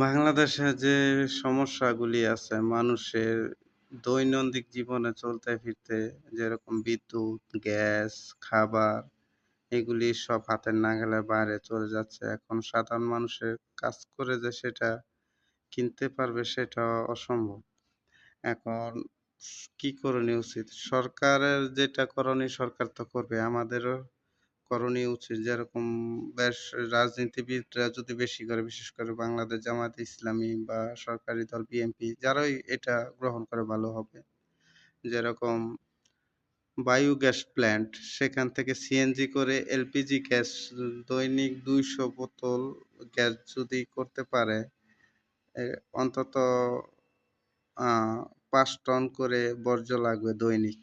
বাংলাদেশে যে সমস্যাগুলি আছে মানুষের দৈনন্দিন জীবনে চলতে ফিরতে যেরকম বিদ্যুৎ, গ্যাস, খাবার এগুলি সব হাতের নাগালের বাইরে চলে যাচ্ছে। এখন সাধারণ মানুষের কাজ করে যে সেটা কিনতে পারবে সেটা অসম্ভব। এখন কি করণীয় উচিত? সরকারের যেটা করণীয় সরকার তো করবে। আমাদেরও করণীয় উচিত যেরকম বেশ রাজনীতিবিদরা যদি বেশি করে, বিশেষ করে বাংলাদেশ জামায়াতে ইসলামী বা সরকারি দল বিএনপি যারাই এটা গ্রহণ করে ভালো হবে। যেরকম বায়োগ্যাস প্ল্যান্ট সেখান থেকে সিএনজি করে এলপিজি গ্যাস দৈনিক ২০০ বোতল গ্যাস যদি করতে পারে এ অন্তত আ ৫ টন করে বর্জ্য লাগবে দৈনিক।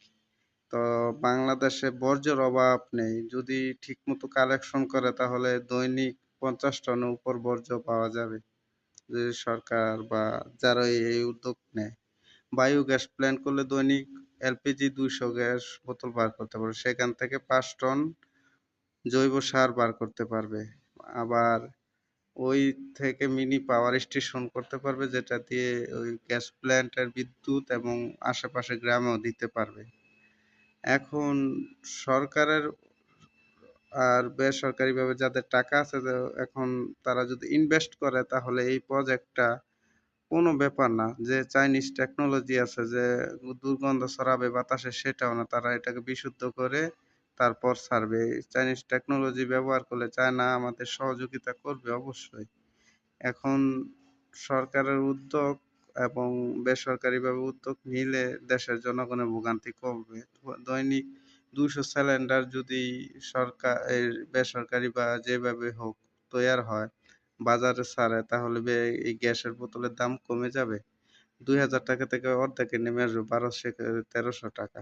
তো বাংলাদেশে বর্জ্যের অভাব নেই। যদি ঠিকমতো কালেকশন করে তাহলে দৈনিক ৫০ টনের উপর বর্জ্য পাওয়া যাবে। যদি সরকার বা যারা এই উদ্যোগ নেয়। বায়োগ্যাস প্ল্যান্ট করলে দৈনিক এলপিজি ২০০ গ্যাস বোতল বার করতে পারবে। সেখান থেকে ৫ টন জৈব সার বার করতে পারবে। আবার ওই থেকে মিনি পাওয়ার স্টেশন করতে পারবে যেটা দিয়ে ওই গ্যাস প্ল্যান্টের বিদ্যুৎ এবং আশেপাশের গ্রামেও দিতে পারবে। এখন সরকারের আর বেসরকারিভাবে যাদের টাকা আছে যে এখন তারা যদি ইনভেস্ট করে তাহলে এই প্রজেক্টটা কোনো ব্যাপার না। যে চাইনিজ টেকনোলজি আছে যে দুর্গন্ধ ছড়াবে বাতাসে সেটাও না। তারা এটাকে বিশুদ্ধ করে তারপর ছাড়বে। চাইনিজ টেকনোলজি ব্যবহার করলে চায়না আমাদের সহযোগিতা করবে অবশ্যই। এখন সরকারের উদ্যোগ এবং বেসরকারিভাবে উদ্যোগ নিলে দেশের জনগণের ভোগান্তি কমবে। দৈনিক ২০০ সিলিন্ডার যদি বেসরকারি বা যেভাবে হোক তৈয়ার হয়, বাজারে ছাড়ে তাহলে এই গ্যাসের বোতলের দাম কমে যাবে। ৳২,০০০ থেকে অর্ধেকে নেমে আসবে ১২০০-১৩০০ টাকা।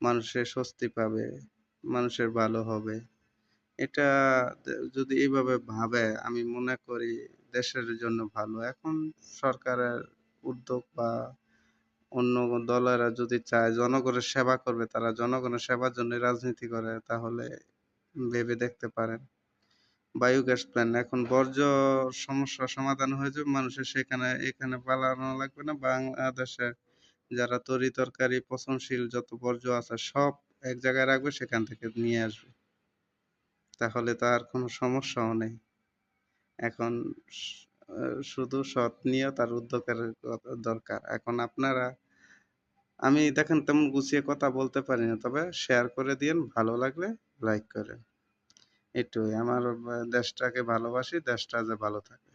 মানুষে স্বস্তি পাবে, মানুষের ভালো হবে। এটা যদি এভাবে ভাবে আমি মনে করি দেশের জন্য ভালো। এখন সরকারের উদ্যোগ বা অন্য দলেরা যদি চায় জনগণের সেবা করবে, তারা জনগণের সেবার জন্যই রাজনীতি করে তাহলে ভেবে দেখতে পারেন। বায়োগ্যাস প্ল্যান্ট এখন বর্জ্য সমস্যার সমাধান হয়ে যাবে মানুষের এখানে পালানো লাগবে না। বাংলাদেশে যারা তরি-তরকারি পচনশীল যত বর্জ্য আছে সব এক জায়গায় রাখবে সেখান থেকে নিয়ে আসবে। তাহলে তো আর কোনো সমস্যাও নেই। এখন স আ শুধু সৎ নিয়ত আর উদ্যোগের দরকার। এখন আপনারা আমি দেখেন তেমন গুছিয়ে কথা বলতে পারি না। তবে শেয়ার করে দিয়েন, ভালো লাগলে লাইক করেন। এটুই। আমার দেশটাকে ভালোবাসি, দেশটা যে ভালো থাকে।